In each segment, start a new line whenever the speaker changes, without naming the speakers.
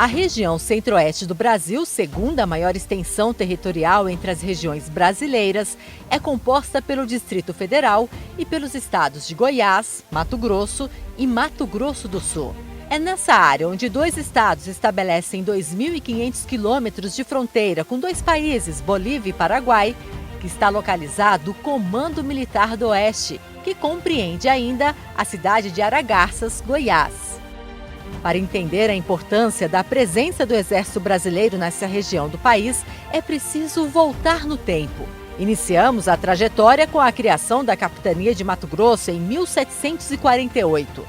A região centro-oeste do Brasil, segunda maior extensão territorial entre as regiões brasileiras, é composta pelo Distrito Federal e pelos estados de Goiás, Mato Grosso e Mato Grosso do Sul. É nessa área onde dois estados estabelecem 2.500 quilômetros de fronteira com dois países, Bolívia e Paraguai, que está localizado o Comando Militar do Oeste, que compreende ainda a cidade de Aragarças, Goiás. Para entender a importância da presença do Exército Brasileiro nessa região do país, é preciso voltar no tempo. Iniciamos a trajetória com a criação da Capitania de Mato Grosso em 1748.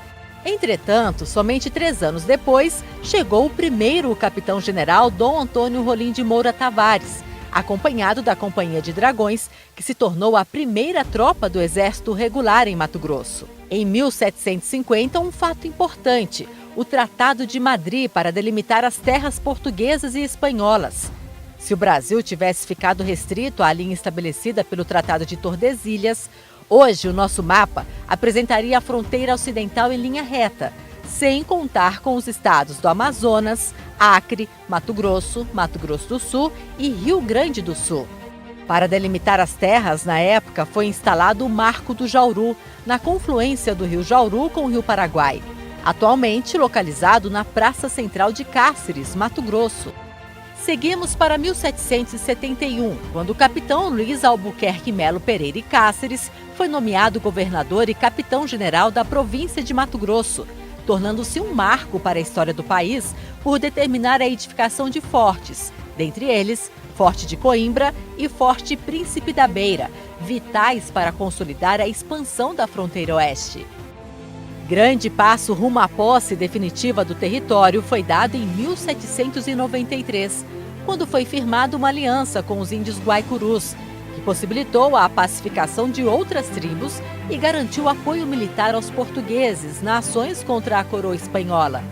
Entretanto, somente 3 anos depois, chegou o primeiro capitão-general Dom Antônio Rolim de Moura Tavares, acompanhado da Companhia de Dragões, que se tornou a primeira tropa do Exército Regular em Mato Grosso. Em 1750, um fato importante: o Tratado de Madrid para delimitar as terras portuguesas e espanholas. Se o Brasil tivesse ficado restrito à linha estabelecida pelo Tratado de Tordesilhas, hoje o nosso mapa apresentaria a fronteira ocidental em linha reta, sem contar com os estados do Amazonas, Acre, Mato Grosso do Sul e Rio Grande do Sul. Para delimitar as terras, na época, foi instalado o Marco do Jauru, na confluência do rio Jauru com o rio Paraguai, atualmente localizado na Praça Central de Cáceres, Mato Grosso. Seguimos para 1771, quando o capitão Luiz Albuquerque Melo Pereira e Cáceres foi nomeado governador e capitão-general da província de Mato Grosso, tornando-se um marco para a história do país por determinar a edificação de fortes, dentre eles Forte de Coimbra e Forte Príncipe da Beira, vitais para consolidar a expansão da fronteira oeste. Grande passo rumo à posse definitiva do território foi dado em 1793, quando foi firmada uma aliança com os índios Guaicurus, que possibilitou a pacificação de outras tribos e garantiu apoio militar aos portugueses nas ações contra a coroa espanhola.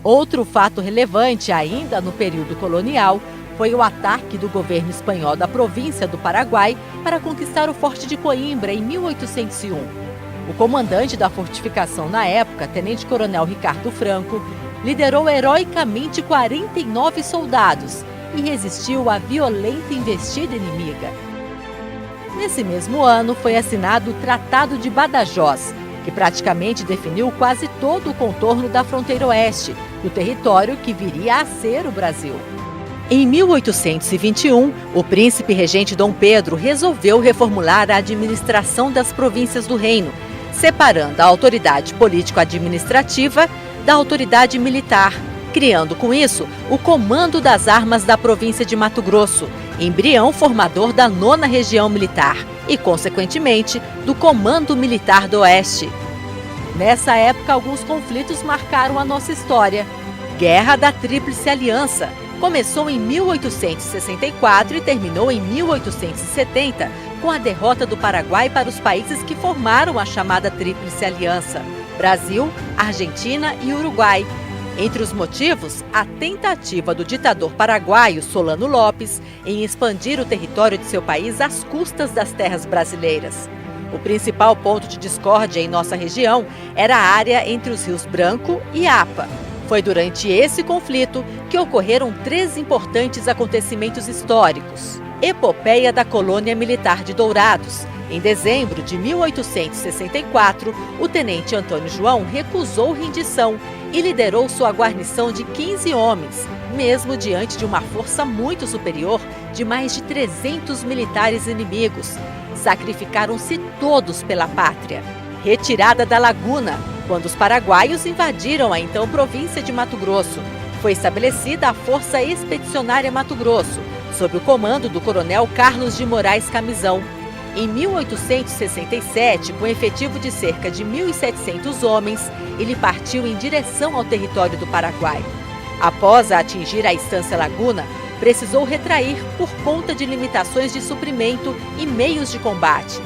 Outro fato relevante, ainda no período colonial, foi o ataque do governo espanhol da província do Paraguai para conquistar o Forte de Coimbra em 1801. O comandante da fortificação na época, tenente-coronel Ricardo Franco, liderou heroicamente 49 soldados e resistiu à violenta investida inimiga. Nesse mesmo ano foi assinado o Tratado de Badajoz, que praticamente definiu quase todo o contorno da fronteira oeste, do território que viria a ser o Brasil. Em 1821, o príncipe regente Dom Pedro resolveu reformular a administração das províncias do reino, separando a autoridade político-administrativa da autoridade militar, criando com isso o Comando das Armas da província de Mato Grosso, embrião formador da 9ª Região Militar e, consequentemente, do Comando Militar do Oeste. Nessa época, alguns conflitos marcaram a nossa história. Guerra da Tríplice Aliança começou em 1864 e terminou em 1870, com a derrota do Paraguai para os países que formaram a chamada Tríplice Aliança: Brasil, Argentina e Uruguai. Entre os motivos, a tentativa do ditador paraguaio Solano Lopes em expandir o território de seu país às custas das terras brasileiras. O principal ponto de discórdia em nossa região era a área entre os rios Branco e Apa. Foi durante esse conflito que ocorreram 3 importantes acontecimentos históricos. Epopeia da Colônia Militar de Dourados. Em dezembro de 1864, o tenente Antônio João recusou rendição e liderou sua guarnição de 15 homens, mesmo diante de uma força muito superior de mais de 300 militares inimigos. Sacrificaram-se todos pela pátria. Retirada da Laguna, quando os paraguaios invadiram a então província de Mato Grosso. Foi estabelecida a Força Expedicionária Mato Grosso, sob o comando do coronel Carlos de Moraes Camisão. Em 1867, com efetivo de cerca de 1.700 homens, ele partiu em direção ao território do Paraguai. Após atingir a Estância Laguna, precisou retrair por conta de limitações de suprimento e meios de combate.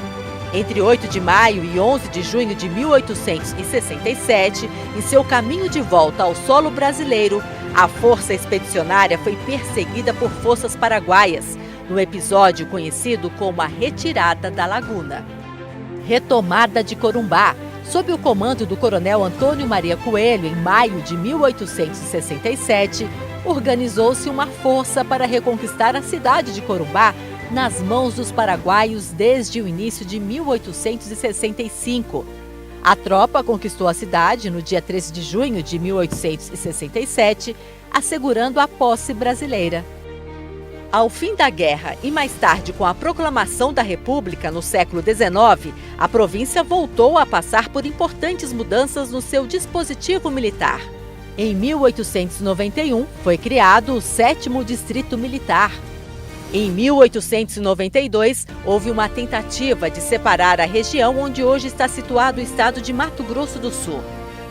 Entre 8 de maio e 11 de junho de 1867, em seu caminho de volta ao solo brasileiro, a Força Expedicionária foi perseguida por forças paraguaias, no episódio conhecido como a Retirada da Laguna. Retomada de Corumbá. Sob o comando do coronel Antônio Maria Coelho, em maio de 1867, organizou-se uma força para reconquistar a cidade de Corumbá nas mãos dos paraguaios desde o início de 1865. A tropa conquistou a cidade no dia 13 de junho de 1867, assegurando a posse brasileira. Ao fim da guerra e mais tarde com a proclamação da República no século XIX, a província voltou a passar por importantes mudanças no seu dispositivo militar. Em 1891, foi criado o 7º Distrito Militar. Em 1892, houve uma tentativa de separar a região onde hoje está situado o estado de Mato Grosso do Sul.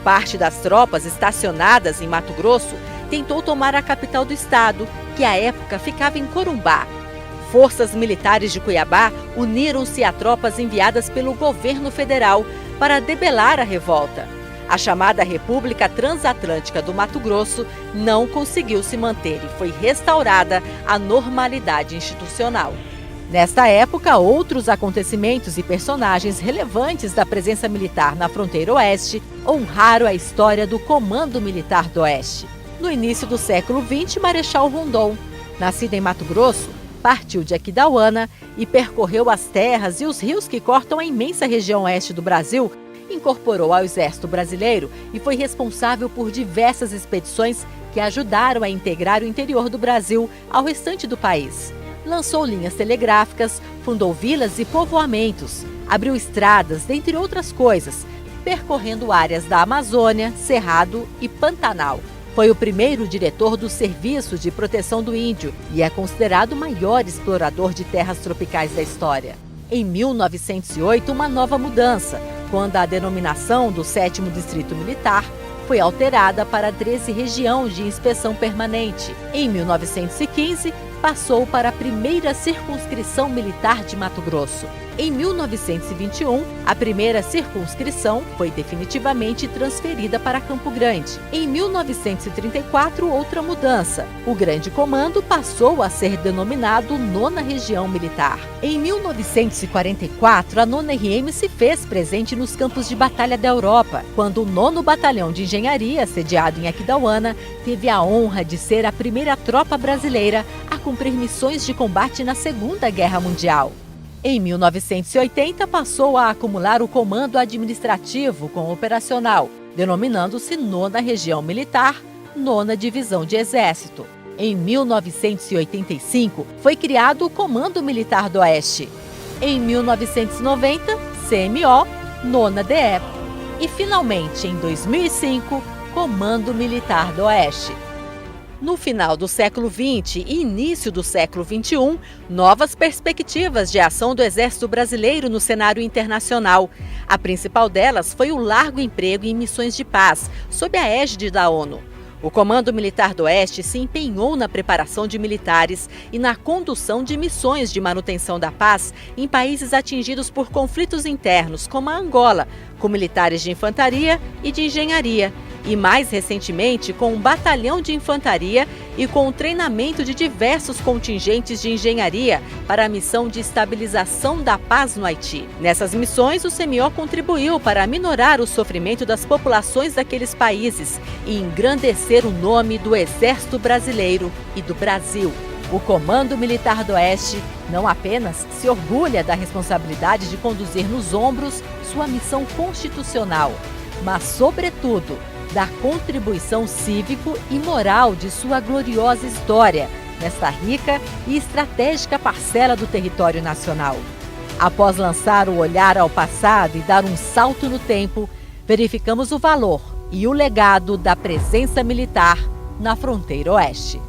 Parte das tropas estacionadas em Mato Grosso tentou tomar a capital do estado, que à época ficava em Corumbá. Forças militares de Cuiabá uniram-se a tropas enviadas pelo governo federal para debelar a revolta. A chamada República Transatlântica do Mato Grosso não conseguiu se manter e foi restaurada a normalidade institucional. Nesta época, outros acontecimentos e personagens relevantes da presença militar na fronteira oeste honraram a história do Comando Militar do Oeste. No início do século XX, Marechal Rondon, nascido em Mato Grosso, partiu de Aquidauana e percorreu as terras e os rios que cortam a imensa região oeste do Brasil, incorporou ao Exército Brasileiro e foi responsável por diversas expedições que ajudaram a integrar o interior do Brasil ao restante do país. Lançou linhas telegráficas, fundou vilas e povoamentos, abriu estradas, dentre outras coisas, percorrendo áreas da Amazônia, Cerrado e Pantanal. Foi o primeiro diretor do Serviço de Proteção do Índio e é considerado o maior explorador de terras tropicais da história. Em 1908, uma nova mudança, quando a denominação do 7º Distrito Militar foi alterada para 13 Região de Inspeção Permanente. Em 1915, passou para a primeira circunscrição militar de Mato Grosso. Em 1921, a primeira circunscrição foi definitivamente transferida para Campo Grande. Em 1934, outra mudança. O Grande Comando passou a ser denominado 9ª Região Militar. Em 1944, a 9ª RM se fez presente nos campos de batalha da Europa, quando o 9º Batalhão de Engenharia, sediado em Aquidauana, teve a honra de ser a primeira tropa brasileira a cumprir missões de combate na Segunda Guerra Mundial. Em 1980, passou a acumular o comando administrativo com o operacional, denominando-se 9ª Região Militar, 9ª Divisão de Exército. Em 1985, foi criado o Comando Militar do Oeste. Em 1990, CMO, 9ª DE. E, finalmente, em 2005, Comando Militar do Oeste. No final do século XX e início do século XXI, novas perspectivas de ação do Exército Brasileiro no cenário internacional. A principal delas foi o largo emprego em missões de paz, sob a égide da ONU. O Comando Militar do Oeste se empenhou na preparação de militares e na condução de missões de manutenção da paz em países atingidos por conflitos internos, como a Angola, com militares de infantaria e de engenharia. E mais recentemente com um batalhão de infantaria e com o treinamento de diversos contingentes de engenharia para a missão de estabilização da paz no Haiti. Nessas missões, o CMO contribuiu para aminorar o sofrimento das populações daqueles países e engrandecer o nome do Exército Brasileiro e do Brasil. O Comando Militar do Oeste não apenas se orgulha da responsabilidade de conduzir nos ombros sua missão constitucional, mas, sobretudo, da contribuição cívico e moral de sua gloriosa história nesta rica e estratégica parcela do território nacional. Após lançar o olhar ao passado e dar um salto no tempo, verificamos o valor e o legado da presença militar na fronteira oeste.